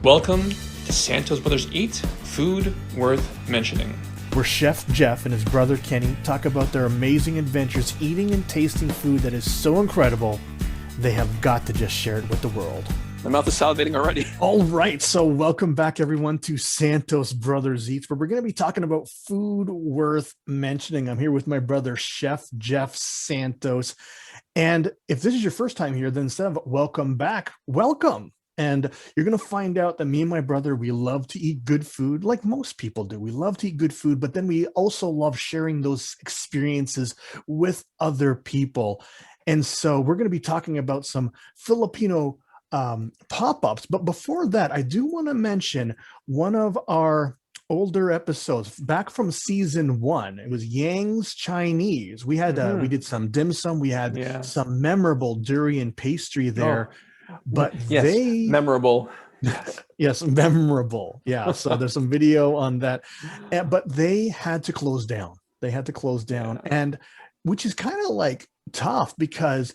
Welcome to Santos Brothers Eat, Food Worth Mentioning. Where Chef Jeff and his brother Kenny talk about their amazing adventures eating and tasting food that is so incredible, they have got to just share it with the world. My mouth is salivating already. All right, so welcome back everyone to Santos Brothers Eats, where we're going to be talking about food worth mentioning. I'm here with my brother Chef Jeff Santos. And if this is your first time here, then instead of welcome back, welcome. And you're going to find out that me and my brother, we love to eat good food like most people do. We love to eat good food, but then we also love sharing those experiences with other people. And so we're going to be talking about some Filipino pop-ups. But before that, I do want to mention one of our older episodes back from season 1. It was Yang's Chinese. We had we did some dim sum. We had some memorable durian pastry there. But yes, memorable. Yes, memorable. Yeah. So there's some video on that. But they had to close down. And which is kind of like tough because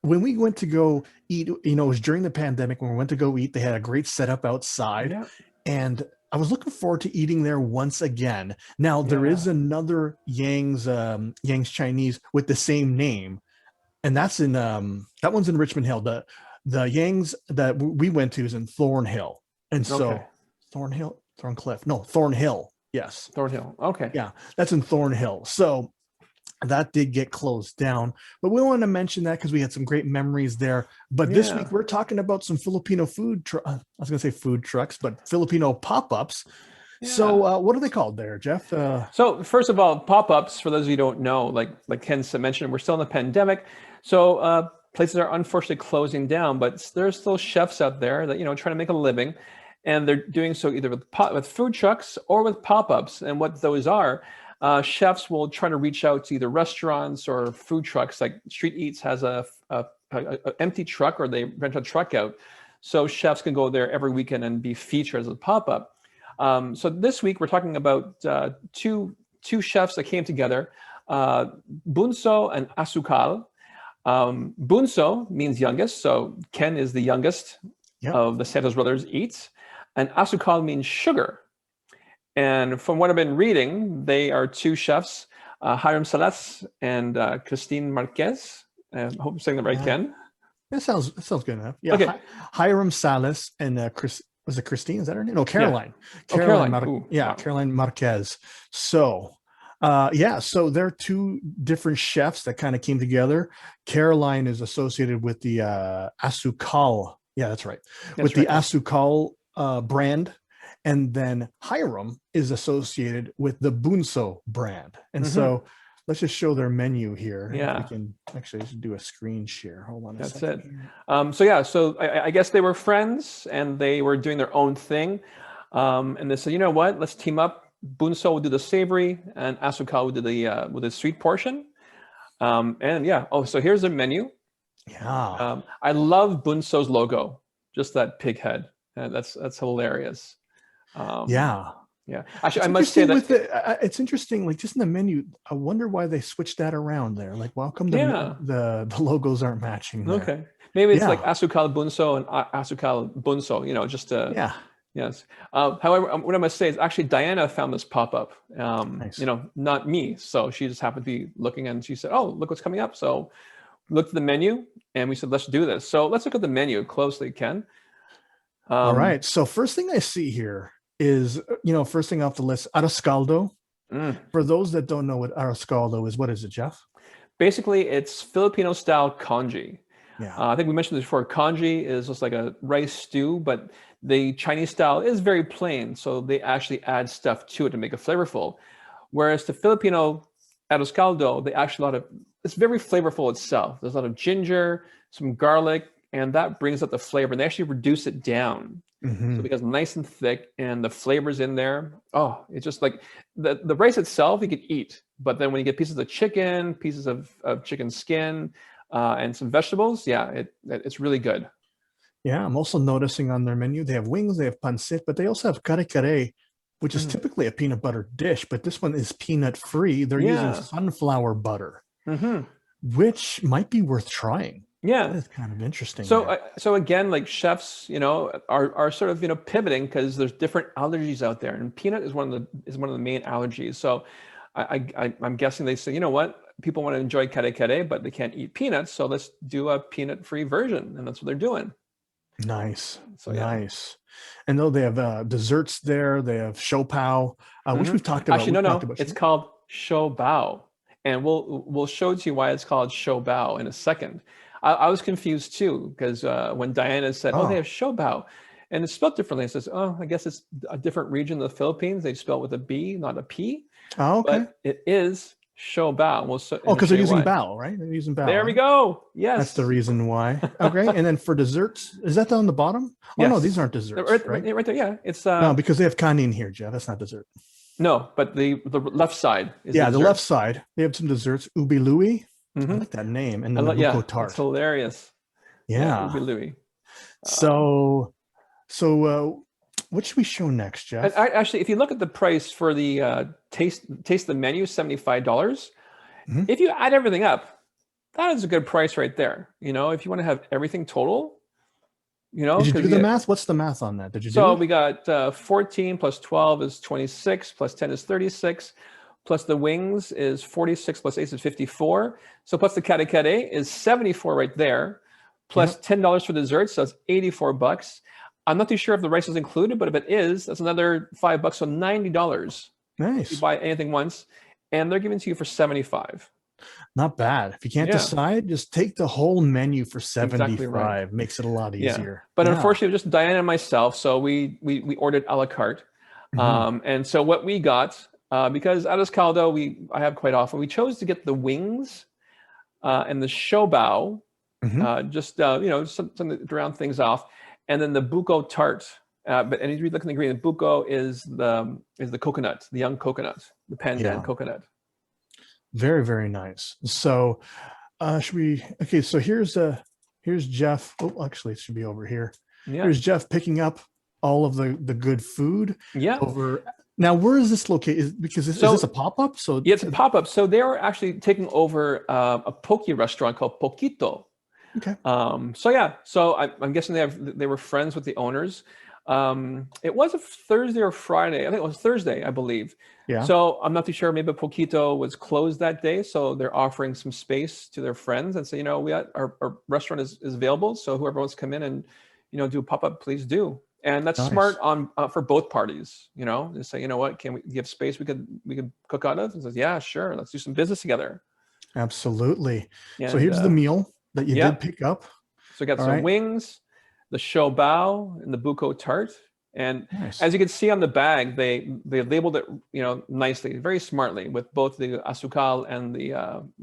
when we went to go eat, it was during the pandemic when we went to go eat, they had a great setup outside. Yeah. And I was looking forward to eating there once again. Now there is another Yang's Chinese with the same name. And that's in that one's in Richmond Hill. The Yang's that we went to is in Thornhill. And so Thornhill. Yes. Thornhill. Okay. Yeah. That's in Thornhill. So that did get closed down, but we want to mention that because we had some great memories there. But this week we're talking about some Filipino I was going to say food trucks, but Filipino pop-ups. Yeah. So what are they called there, Jeff? So first of all, pop-ups, for those of you who don't know, like Ken mentioned, we're still in the pandemic. So places are unfortunately closing down, but there's still chefs out there that, trying to make a living. And they're doing so either with food trucks or with pop-ups. And what those are, chefs will try to reach out to either restaurants or food trucks. Like Street Eats has a empty truck, or they rent a truck out. So chefs can go there every weekend and be featured as a pop-up. So this week we're talking about two chefs that came together, Bunso and Asukal. Bunso means youngest, so Ken is the youngest of the Santos brothers Eats, and Asukal means sugar. And from what I've been reading, they are two chefs, Hiram Salas and Christine Marquez. I hope I'm saying that right, Ken. That sounds good enough. Yeah. Okay. Hiram Salas and was it Christine? Is that her name? No, Caroline. Yeah. Caroline. Wow. Caroline Marquez. So so they're two different chefs that kind of came together. Caroline is associated with the Asukal. Yeah, that's right. The Asukal brand. And then Hiram is associated with the Bunso brand. And so let's just show their menu here. Yeah. We can actually do a screen share. Hold on a second. That's it. So I guess they were friends and they were doing their own thing. And they said, you know what, let's team up. Bunso will do the savory and Asukal will do the sweet portion. So here's their menu. Yeah. I love Bunso's logo, just that pig head. That's hilarious. Actually, I must say that it's interesting. Like just in the menu, I wonder why they switched that around there. Like, how come the logos aren't matching there? Okay, maybe it's like Asukal Bunso and Asukal Bunso. Yes. However, what I must say is actually Diana found this pop-up. Nice. Not me. So she just happened to be looking and she said, "Oh, look what's coming up." So we looked at the menu and we said, "Let's do this." So let's look at the menu closely, Ken. All right. So first thing I see here is, first thing off the list, arroz. For those that don't know what arroz is, what is it, Jeff? Basically, it's Filipino style congee. Yeah. I think we mentioned this before. Congee is just like a rice stew, but the Chinese style is very plain. So they actually add stuff to it to make it flavorful. Whereas the Filipino arroz, they actually it's very flavorful itself. There's a lot of ginger, some garlic, and that brings out the flavor. And they actually reduce it down. So it becomes nice and thick and the flavor's in there. Oh, it's just like the rice itself you could eat. But then when you get pieces of chicken, pieces of chicken skin, and some vegetables, it's really good. Yeah, I'm also noticing on their menu, they have wings, they have pancit, but they also have kare-kare, which is typically a peanut butter dish, but this one is peanut free. They're using sunflower butter, which might be worth trying. Yeah. That is kind of interesting So, there. so again, like chefs, are sort of pivoting because there's different allergies out there, and peanut is one of the main allergies. So, I'm guessing they say, you know what, people want to enjoy kare kare, but they can't eat peanuts, so let's do a peanut-free version, and that's what they're doing. Nice, So yeah. nice. And though they have desserts there, they have shopao, which Hmm. we've talked about. Actually, We've talked no, about it's called shou bao, and we'll show it to you why it's called shou bao in a second. I was confused too because when Diana said, "Oh, they oh, have shou bao," and it's spelled differently, I says, "Oh, I guess it's a different region of the Philippines. They spell it with a B, not a P, oh, okay. but it is shou bao." Oh, And we'll because show they're you using why. bao, right? They're using bao, There we right? go. That's the Yes. reason why. Okay. And then for desserts, is that down the bottom? Oh no, these Yes. aren't desserts, Right, right? right there. Yeah, it's No, because they have kanin here, Jeff. That's not dessert. no, but the left side is the Yeah, the left dessert. side, they have some desserts. Ubi Louie. I Hmm. like that name. And then the Yeah, buko that's tart. hilarious. Yeah, Yeah. Ubi Louie. Um, So, so what should we show next, and Jeff? actually, if you look at the price for the taste the menu, $75. Mhm. If you add everything up, that is a good price right there. If you want to have everything total, Did you because do the math? What's the math on that? Did you do so it? we got 14 plus 12 is 26, plus 10 is 36, plus the wings is 46, plus 8 is 54. So plus the kare kare is 74 right there, plus Yep. $10 for dessert, so it's 84 bucks. I'm not too sure if the rice is included, but if it is, that's another $5, so $90 if you Nice. buy anything once, and they're giving it to you for 75. Not bad. If you can't Yeah, decide, just take the whole menu for exactly right. 75. Makes it a lot Yeah, easier. but Yeah. unfortunately, just Diana and myself, so we ordered a la carte. Hmm. And so what we got, because Adas Caldo, I have quite often, we chose to get the wings and the showbao, Hmm. something to round things off, and then the buko tart. But and if you look in the ingredient, buko is the coconut, the young coconut, the pandan Yeah. coconut. Very, very nice. So should we okay, so here's Jeff. Oh, actually it should be over here. Yeah, Here's Jeff picking up all of the good food yeah. over now. Where is this located? Because is this a So pop-up? So yeah, it's a pop up. So they were actually taking over a poke restaurant called Poquito. okay. So yeah, so I'm guessing they were friends with the owners. It was a Thursday or Friday. I think it was Thursday, I believe. Yeah. So I'm not too sure. Maybe Poquito was closed that day, so they're offering some space to their friends and say, we got our restaurant is available. So whoever wants to come in and do a pop up, please do. And that's smart Nice. on for both parties. They say, what, can we give space we could cook out of? And says, yeah, sure, let's do some business together. Absolutely. So And here's the meal that you yeah. did pick up. So we got All some right. wings, the show bao, and the buko tart. And Nice. as you can see on the bag, they labeled it, nicely, very smartly, with both the Asukal and the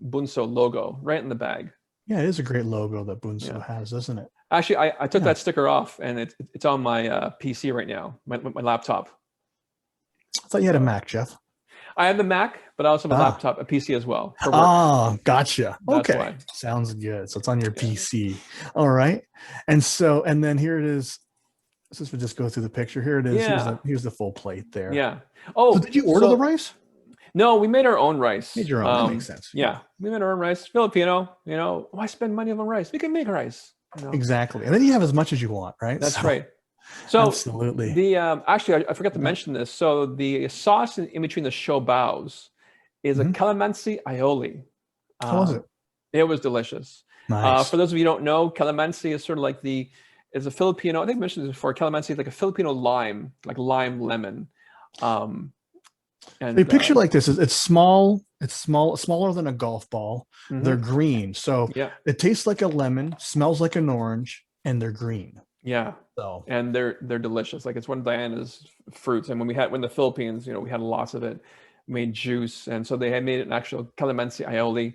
Bunso logo right in the bag. Yeah, it is a great logo that Yeah. Bunso has, isn't it? Actually, I took Yeah. that sticker off, and it's on my PC right now, my laptop. I thought you had a So Mac, Jeff. I have the Mac, but I also have a Ah. laptop, a PC as well for work. Ah, gotcha. That's Okay. why. Sounds good. So it's on your Yeah. PC. All right. And then here it is. Since we just go through the picture, here it is. Yeah. Here's the full plate there. Yeah. So Oh, did you order the so rice? no, we made our own rice. Made your own. That makes sense. Yeah, we made our own rice. Filipino, why spend money on rice? We can make rice. Exactly. And then you have as much as you want, right? That's So, right. So absolutely. the actually, I forgot to mention this. So the sauce in between the show baos is a Mhm. calamansi aioli. How was it? It was delicious. Nice. For those of you who don't know, calamansi is sort of like is a Filipino. I think I mentioned this before. Calamansi is like a Filipino lime, like lime lemon. And The picture like this is it's small. It's smaller than a golf ball. They're mhm. green. So Yeah, it tastes like a lemon, smells like an orange, and they're green. yeah. So And they're delicious. Like it's one of Diana's fruits. And when the Philippines, we had lots of it, made juice, and so they had made an actual calamansi aioli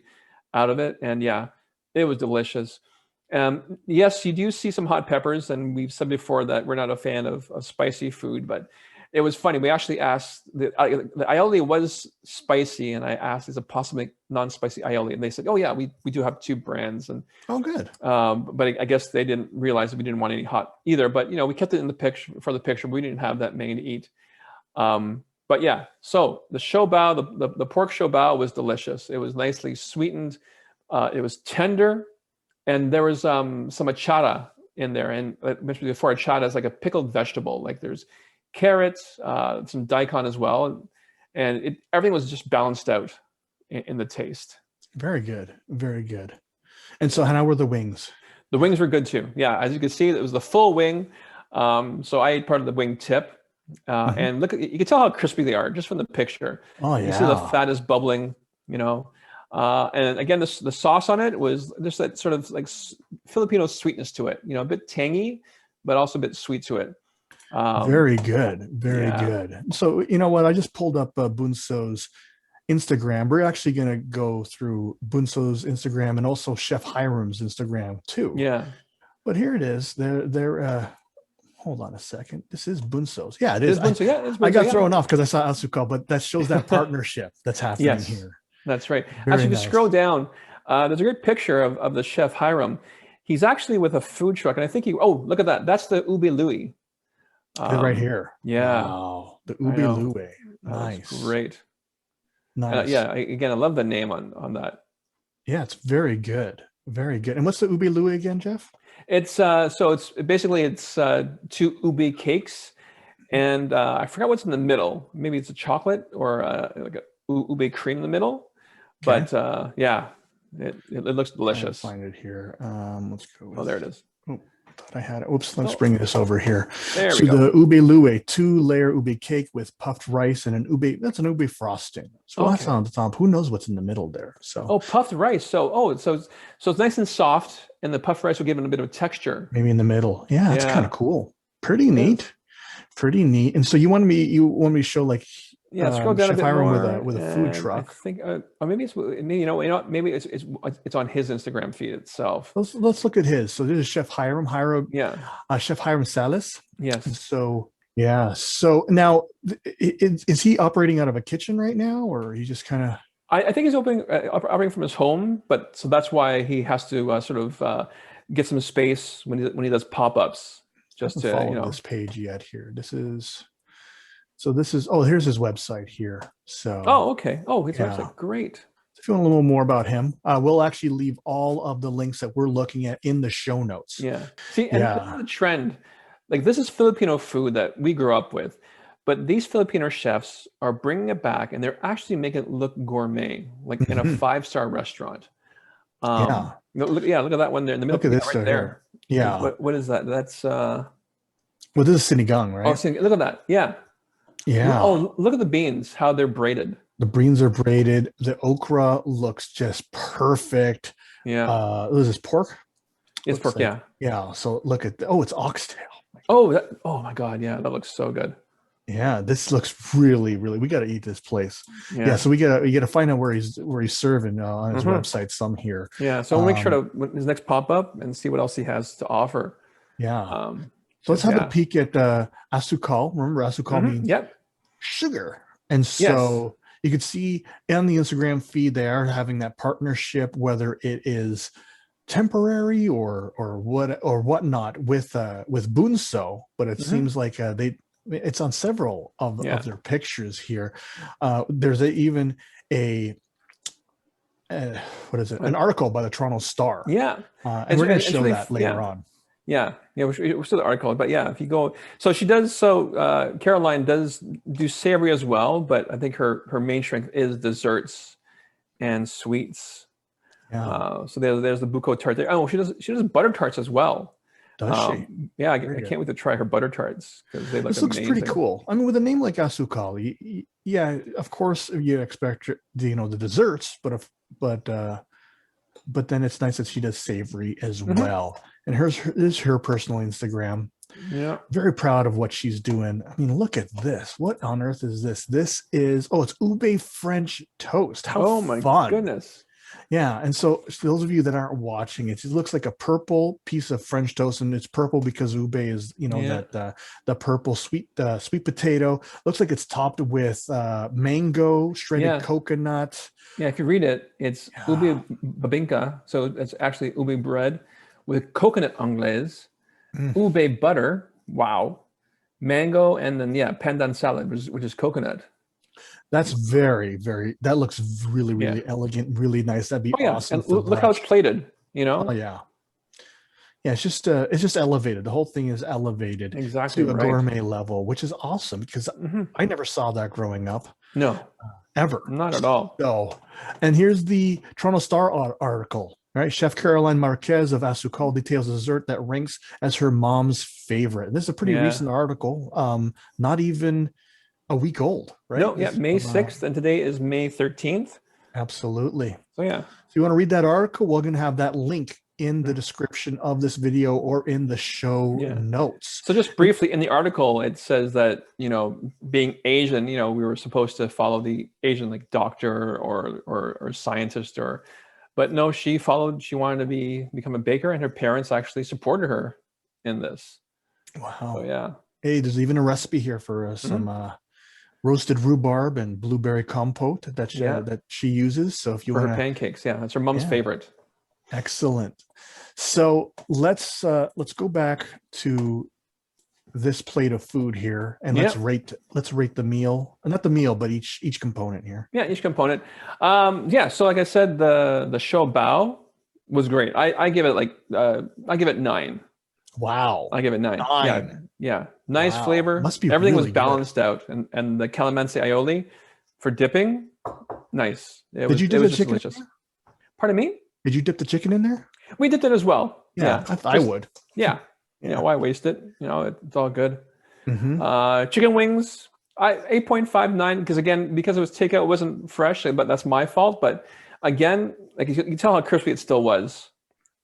out of it. And yeah, it was delicious. Yes, you do see some hot peppers, and we've said before that we're not a fan of spicy food, but it was funny. We actually asked the aioli was spicy, and I asked, "Is it possibly non-spicy aioli?" And they said, "Oh yeah, we do have two brands." And oh good. but I guess they didn't realize that we didn't want any hot either. But we kept it in the picture for the picture. But we didn't have that many to eat. But yeah, so the show bao, the pork show bao was delicious. It was nicely sweetened. It was tender. and there was some achara in there. And I mentioned before, achara is like a pickled vegetable. Like there's carrots, some daikon as well, and everything was just balanced out in the taste. Very good. Very good. And so how were the wings? The wings were good too. Yeah, as you can see, it was the full wing. So I ate part of the wing tip, Mhm. and look, you can tell how crispy they are just from the picture. Oh You see the yeah. fat is bubbling, and again, the sauce on it was just that sort of like Filipino sweetness to it. A bit tangy, but also a bit sweet to it. Very good. Very Yeah. good. So you know what? I just pulled up Bunso's Instagram. We're actually going to go through Bunso's Instagram and also Chef Hiram's Instagram too. Yeah. But here it is. They're hold on a second. This is Bunso's. Yeah, it It is. is Bunso. Yeah, it's I Bunso. got Yeah. thrown off because I saw Asukal, but that shows that partnership that's happening Yes, here. that's right. As Very you can nice. scroll down, there's a great picture of the chef Hiram. He's actually with a food truck, and I think oh, look at that. That's the Ube Louie. Right here. Yeah, Wow. The I Ube know. Lue. That looks Nice. great. Nice. Yeah, again, I love the name on that. Yeah, it's very good. Very good. And what's the Ube Lue again, Jeff? It's so it's basically two ube cakes, and I forgot what's in the middle. Maybe it's a chocolate or like a ube cream in the middle. Okay. But yeah, it looks Trying to delicious. find it here. Let's go with. Oh, there it is. Oh, thought I had it. Oops. Let's Oh, bring this over here. there So we go. the Ube Lue, 2-layer ube cake with puffed rice and an ube. That's an ube frosting. So that's Okay. on the top. Who knows what's in the middle there? So Oh, puffed rice. So it's nice and soft, and the puffed rice will give it a bit of texture. maybe in the middle. Yeah, it's kind of Yeah, cool. Pretty it is. neat. Pretty neat. And so you want me to show like Yeah, scroll down a Chef bit Hiram more, with a food and I truck. think, or maybe maybe it's on his Instagram feed itself. Let's look at his. So this is Chef Hiram, Yeah. Chef Hiram Salas. And Yes. so yeah. So now is he operating out of a kitchen right now, or he just kind of? I think he's operating from his home, but so that's why he has to sort of get some space when he does pop-ups, I just haven't to followed this page yet. Here, this is. Oh, here's his website here. So Oh, okay. Oh, his yeah. website. Great. If you want a little more about him, we'll actually leave all of the links that we're looking at in the show notes. Yeah. See, and this is Yeah. the trend. Like this is Filipino food that we grew up with, but these Filipino chefs are bringing it back, and they're actually making it look gourmet, like in a Mhm. 5-star restaurant. Yeah. Look at that one there in the middle. Look at this right right there. here. Yeah. What is that? That's Well, this is sinigang, oh, right? see, look at that. Yeah. Yeah. Oh, look at the beans, how they're braided. The beans are braided. The okra looks just perfect. Yeah. This is pork. It's Looks pork. like, Yeah. yeah. So look at it's oxtail. Oh my God. Yeah. That looks so good. Yeah, this looks really, really. We got to eat this place. Yeah, so we gotta find out where he's serving on his website. Some here. Yeah. So we'll make sure to his next pop up and see what else he has to offer. Yeah. So let's have a peek at Asukal. Remember, Asukal means sugar, and so you can see on the Instagram feed they are having that partnership, whether it is temporary or whatnot with Bunso, but it seems like it's on several of their pictures here. There's even a what is it? An article by the Toronto Star. Yeah, and we're going to show that later on. Yeah, we're still the article, but yeah, if you go, so she does. So Caroline does do savory as well, but I think her main strength is desserts and sweets. Yeah. So there's the buko tart there. Oh, she does butter tarts as well. Does she? Yeah, I can't wait to try her butter tarts because they look this looks amazing. pretty cool. I mean, with a name like Asukal, yeah, of course you expect the desserts, but then it's nice that she does savory as well. And this is her personal Instagram. Yeah, very proud of what she's doing. I mean, look at this. What on earth is this? This is it's ube French toast. How my fun. Goodness. Yeah, and so those of you that aren't watching it looks like a purple piece of French toast, and it's purple because ube is that the purple sweet potato. Looks like it's topped with mango, shredded coconut. Yeah, if you read it, it's ube babinka, so it's actually ube bread with coconut anglaise, ube butter, mango, and then pandan salad, which is coconut. That's very, very. That looks really, really elegant, really nice. That'd be awesome. And look how it's plated. Oh yeah, Yeah, it's just elevated. The whole thing is elevated Exactly to a right. gourmet level, which is awesome because Hmm. I never saw that growing up No, ever. not at all. So, and here's the Toronto Star article, right? Chef Caroline Marquez of Asukal details a dessert that ranks as her mom's favorite. This is a pretty Yeah. recent article, not even a week old, right? No, yeah, It's May 6th, and today is May 13th. absolutely. So yeah. So you want to read that article? We're going to have that link in the Mm. description of this video or in the show Yeah. notes. So just briefly in the article, it says that, being Asian, we were supposed to follow the Asian like doctor or scientist but no, she wanted to become a baker, and her parents actually supported her in this. So Wow. yeah. Hey, there's even a recipe here for some Mhm. roasted rhubarb and blueberry compote Yeah. that she uses. So if you For her want to, pancakes. Yeah. That's her mom's yeah, favorite. excellent. So let's go back to this plate of food here and Yeah. let's rate the meal, not the meal, but each component here. Yeah. Each component. Yeah. So like I said, the show bao was great. I give it I give it 9. Wow, I give it 9. Yeah, 9. yeah. Nice Wow, flavor. must be Everything was really good. balanced out, and the calamansi aioli for dipping, nice. It Did was you it do the was just chicken? delicious. Pardon me? Did you dip the chicken in there? We dipped it as well. Yeah, Yeah, I just would. yeah. Yeah. Why waste it? It's all good. Hmm. Chicken wings, 8.59 because it was takeout, it wasn't fresh, but that's my fault. But again, like you can tell how crispy it still was,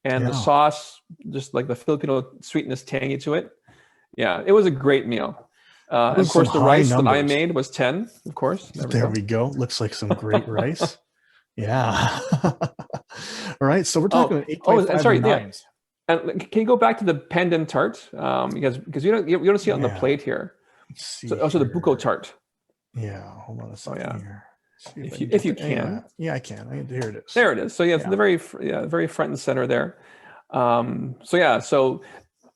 and the Yeah. sauce, just like the Filipino sweetness, tangy to it. Yeah, it was a great meal. And Those of are some course, the high rice that I numbers. made was 10, of course. There we There go. we go. Looks like some great rice. Yeah. All right. So we're talking Oh, about and 8.5 sorry, and yeah. nines. And can you go back to the pandan tart? Because you don't see it on the Yeah. plate here. Let's So see also the buko here. tart. Yeah. Hold on a Oh second yeah, here. See if I if can you get that. can. Yeah, I can. Here it is. There it is. So yeah, it's Yeah. the very front and center there. So yeah, so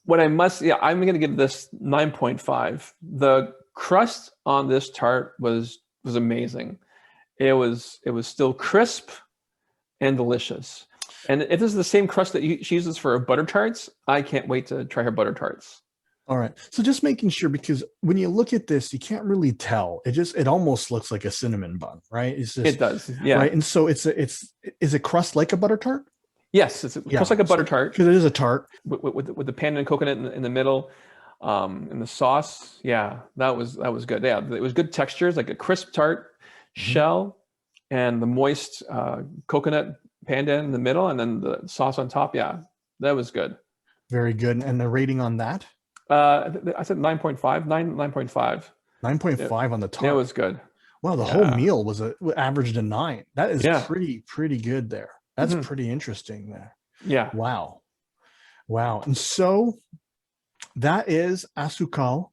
what I'm going to give this 9.5. The crust on this tart was amazing. It was still crisp and delicious. And if this is the same crust that she uses for her butter tarts, I can't wait to try her butter tarts. All right. So just making sure because when you look at this, you can't really tell. It almost looks like a cinnamon bun, right? It's It just does, yeah. right. And so is it crust like a butter tart? Yes, it's Yeah. just like a butter So tart because it is a tart. with the pandan coconut in the middle, and the sauce. Yeah, that was good. Yeah, it was good textures, like a crisp tart Mhm. shell, and the moist coconut pandan in the middle, and then the sauce on top. Yeah, that was good. Very good. And the rating on that? I said 9.5, 9.5. It, 9.5 on the it tart. was good. Wow, the whole Yeah, meal was averaged a 9. That is yeah, pretty good there. That's hmm pretty interesting there. yeah. Wow. Wow. And so that is Asukal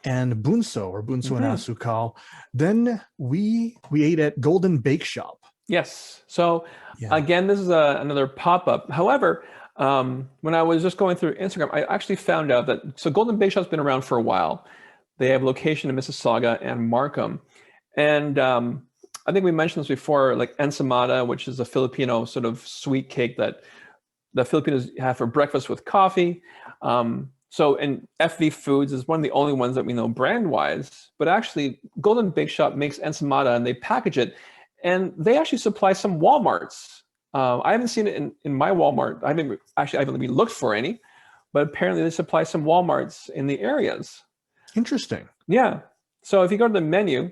and Bunso or Bunso and hmm Asukal. Then we ate at Golden Bakeshop. Yes. So Yeah. again, this is another pop-up. However, when I was just going through Instagram, I actually found out that Golden Bake Shop's been around for a while. They have a location in Mississauga and Markham, and I think we mentioned this before, like ensaymada, which is a Filipino sort of sweet cake that the Filipinos have for breakfast with coffee. And FV Foods is one of the only ones that we know brand-wise, but actually Golden Bake Shop makes ensaymada and they package it, and they actually supply some Walmarts. I haven't seen it in my Walmart. I haven't even looked for any, but apparently they supply some Walmarts in the areas. Interesting. Yeah. So if you go to the menu,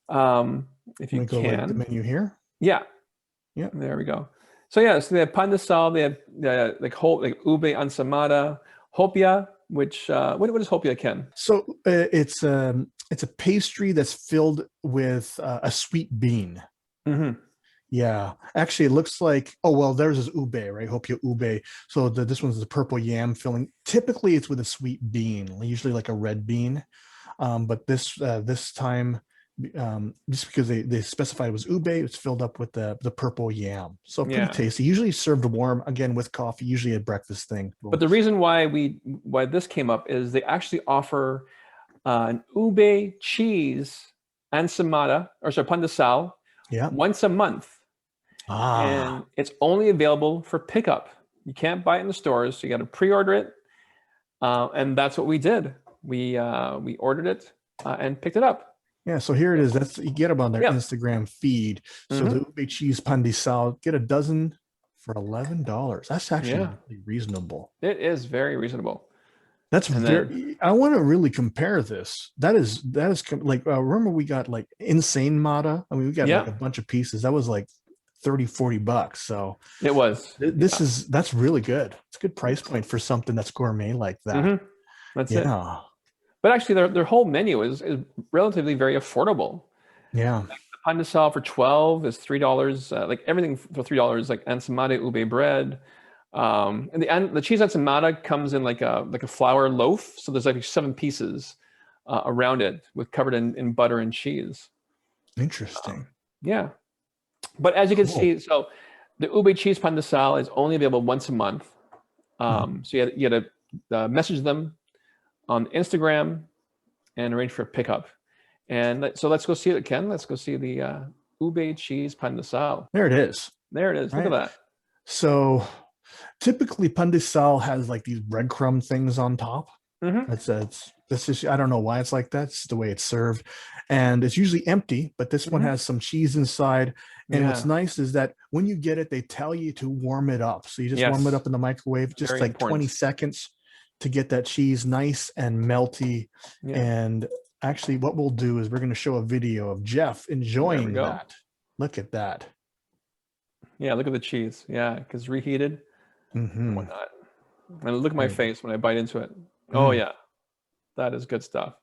if Let you me go like the can, menu here. yeah, Yeah. there we go. So yeah, so they have pandesal, they have like ube ensaymada, hopia, which what is hopia, Ken? So it's a pastry that's filled with a sweet bean. Mm-hmm. Yeah, actually, it looks like there's this ube, right? Hopia ube. So this one's the purple yam filling. Typically, it's with a sweet bean, usually like a red bean. But this time, just because they specified it was ube, it's filled up with the purple yam. So pretty Yeah. tasty. Usually served warm, again with coffee. Usually a breakfast thing. But the reason why this came up is they actually offer an ube cheese ensaymada, or sorry, pandesal, Yeah. once a month, and Ah. it's only available for pickup. You can't buy it in the stores, so you got to pre-order it, and that's what we did. We ordered it and picked it up. Yeah, so here it is. That's you get them on their Yeah. Instagram feed. So the ube cheese pandesal, get a dozen for $11. That's actually really reasonable. It is very reasonable. That's And very. I want to really compare this. That is like remember we got like insane mata. I mean, we got like a bunch of pieces. That was like $30-40. So it was. That's really good. It's a good price point for something that's gourmet like that. That's it. But actually, their whole menu is relatively very affordable. Yeah. Like the pandesal for $12 is $3. Like everything for $3. Like ensaimada ube bread. And the cheese ensaimada comes in like a flour loaf. So there's like 7 pieces around it covered in butter and cheese. Interesting. Yeah. But as you can see, so the ube cheese pandesal is only available once a month. So you had to message them on Instagram and arrange for a pickup. And so let's go see it, Ken. Let's go see the ube cheese pandesal. There it is. There it is. Look at that. So typically pandesal has like these breadcrumb things on top. That's just, I don't know why it's like that. It's the way it's served. And it's usually empty, but this one has some cheese inside. And what's nice is that when you get it, they tell you to warm it up. So you just warm it up in the microwave, just very like important. 20 seconds to get that cheese nice and melty. And actually what we'll do is we're going to show a video of Jeff enjoying that. Look at that. Yeah, look at the cheese. Yeah, because reheated and whatnot. And look at my face when I bite into it. Oh yeah, that is good stuff.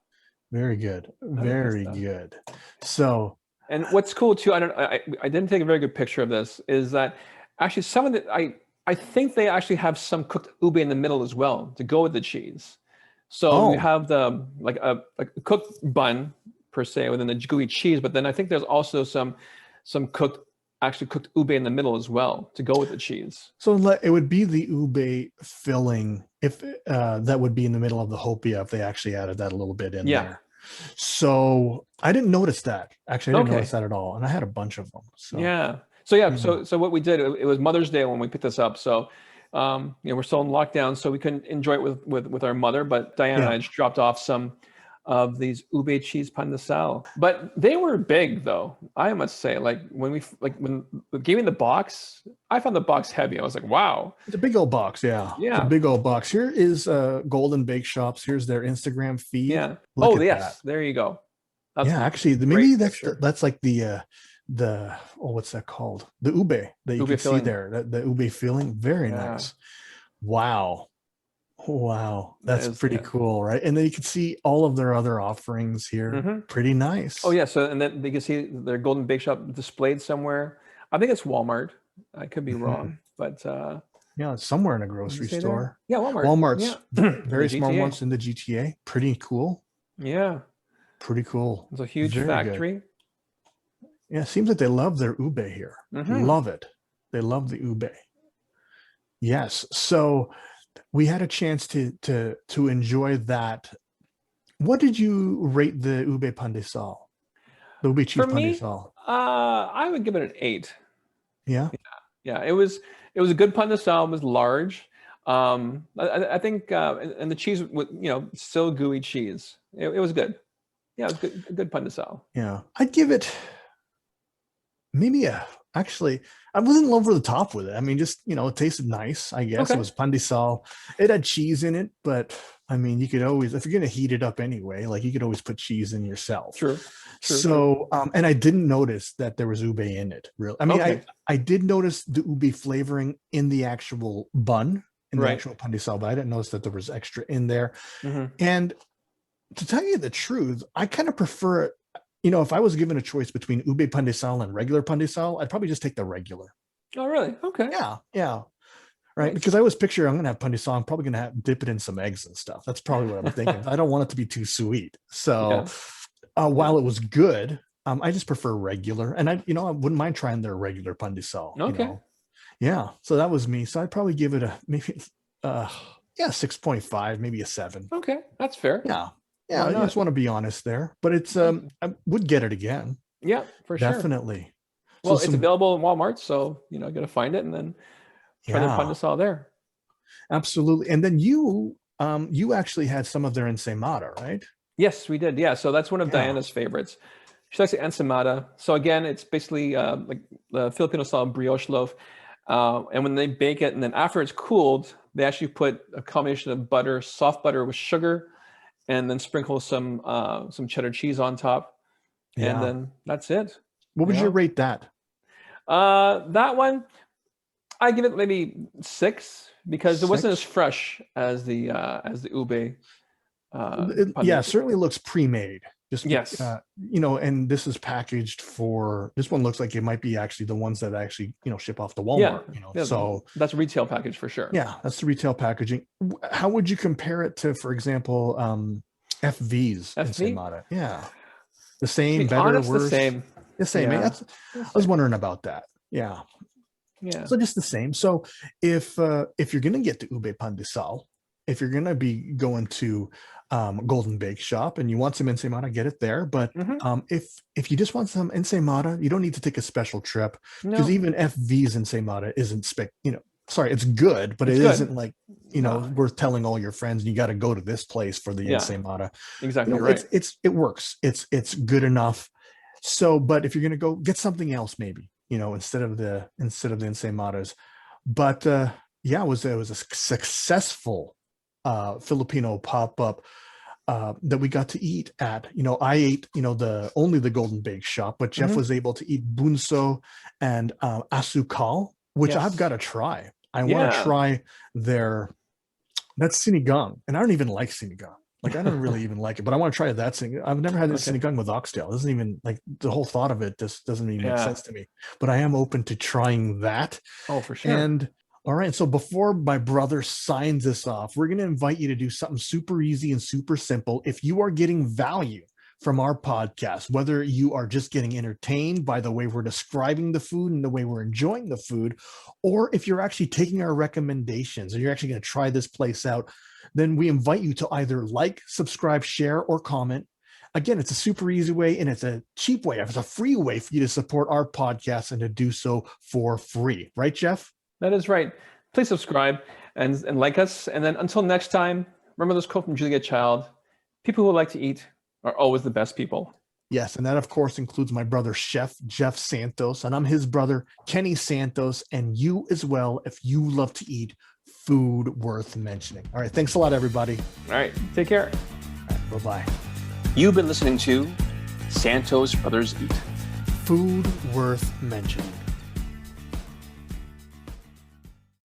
Very good. Very good. So, and what's cool too, I didn't take a very good picture of this, is that actually some of the I think they actually have some cooked ube in the middle as well to go with the cheese. So you have the like a cooked bun per se within the gooey cheese, but then I think there's also some actually cooked ube in the middle as well to go with the cheese. So it would be the ube filling if that would be in the middle of the hopia if they actually added that a little bit in there. So I didn't notice that. Actually, I didn't notice that at all. And I had a bunch of them. So. So what we did, it was Mother's Day when we picked this up. So we're still in lockdown, so we couldn't enjoy it with our mother, but Diana and I just dropped off some of these ube cheese pandesal. But they were big though, I must say. Like when they gave me the box, I found the box heavy. I was like, wow. It's a big old box, yeah. It's a big old box. Here is Golden Bakeshops. Here's their Instagram feed. Yeah. There you go. That's actually maybe that's like the what's that called? The ube that you can see there. The ube filling. Very nice. Wow. That's pretty cool, right? And then you can see all of their other offerings here. Pretty nice. Oh yeah, so and then you can see their Golden Bakeshop displayed somewhere. I think it's Walmart. I could be wrong, but it's somewhere in a grocery store. Yeah, Walmart. Walmart's very small ones in the GTA. Pretty cool. Yeah. Pretty cool. It's a huge factory. Good. Yeah, it seems like they love their ube here. Love it. They love the ube. Yes. So we had a chance to enjoy that. What did you rate the ube pandesal? The ube cheese pandesal? I would give it an 8. Yeah. It was a good pandesal. It was large. I think and the cheese was still gooey cheese. It was good. Yeah, it was a good pandesal. Yeah, I'd give it maybe actually, I wasn't over the top with it. I mean, just, it tasted nice, I guess. It was pandesal. It had cheese in it, but I mean, you could always, if you're going to heat it up anyway, like you could always put cheese in yourself. True. So, and I didn't notice that there was ube in it, really. I mean, I did notice the ube flavoring in the actual bun, in the actual pandesal, but I didn't notice that there was extra in there. And to tell you the truth, I kind of prefer it. If I was given a choice between ube pandesal and regular pandesal, I'd probably just take the regular. Oh, really? Okay. Yeah. Right. Nice. Because I always picture I'm going to have pandesal. I'm probably going to dip it in some eggs and stuff. That's probably what I'm thinking. I don't want it to be too sweet. So while it was good, I just prefer regular. And I wouldn't mind trying their regular pandesal. Okay. Yeah. So that was me. So I'd probably give it a maybe 6.5, maybe a 7. Okay. That's fair. Yeah, I just want to be honest there, but it's I would get it again. Yeah, for sure. Definitely. Well, it's available in Walmart, so got to find it and then try to find us all there. Absolutely. And then you actually had some of their ensaymada, right? Yes, we did. Yeah, so that's one of Yeah. Diana's favorites. She likes the ensaymada. So again, it's basically like the Filipino style brioche loaf. And when they bake it, and then after it's cooled, they actually put a combination of butter, soft butter with sugar, and then sprinkle some cheddar cheese on top, and Yeah. then that's it. What would you rate that? That one, I give it maybe 6 because it wasn't as 6? fresh as the ube. Yeah, it certainly looks pre-made. Just Yes. And this is packaged for. This one looks like it might be actually the ones that actually ship off to Yeah. Walmart. So that's a retail package for sure. yeah, that's the retail packaging. How would you compare it to, for example, FV's FV? ensaymada? Yeah, the same, To be better, honest, worse. the same. The same. Yeah. I was wondering about that. Yeah. Yeah. So just the same. So if you're gonna get the ube pandesal, if you're gonna be going to Golden Bake Shop and you want some ensaymada, get it there. But if you just want some ensaymada, you don't need to take a special trip because even FV's ensaymada isn't sorry, it's good, but it's isn't like worth telling all your friends and you got to go to this place for the ensaymada. Exactly right. It works. It's good enough. So, but if you're gonna go get something else, maybe instead of the ensaymadas. But yeah, it was a successful Filipino pop-up that we got to eat at. I ate only the Golden Bake Shop, but Jeff was able to eat Bunso and Asukal, which I've got to try. I want to try that's sinigang, and I don't even like sinigang. Like I don't really even like it, but I want to try that sinigang. I've never had this sinigang with oxtail. It doesn't even like the whole thought of it just doesn't even make sense to me. But I am open to trying that. Oh, for sure. And all right, so before my brother signs us off, we're going to invite you to do something super easy and super simple. If you are getting value from our podcast, whether you are just getting entertained by the way we're describing the food and the way we're enjoying the food, or if you're actually taking our recommendations and you're actually going to try this place out, then we invite you to either like, subscribe, share, or comment. Again, it's a super easy way and it's a cheap way. It's a free way for you to support our podcast and to do so for free. Right, Jeff? That is right. Please subscribe and like us. And then until next time, remember this quote from Julia Child: people who like to eat are always the best people. Yes, and that, of course, includes my brother, Chef Jeff Santos, and I'm his brother, Kenny Santos, and you as well if you love to eat food worth mentioning. All right, thanks a lot, everybody. All right, take care. All right, bye-bye. You've been listening to Santos Brothers Eat. Food worth mentioning.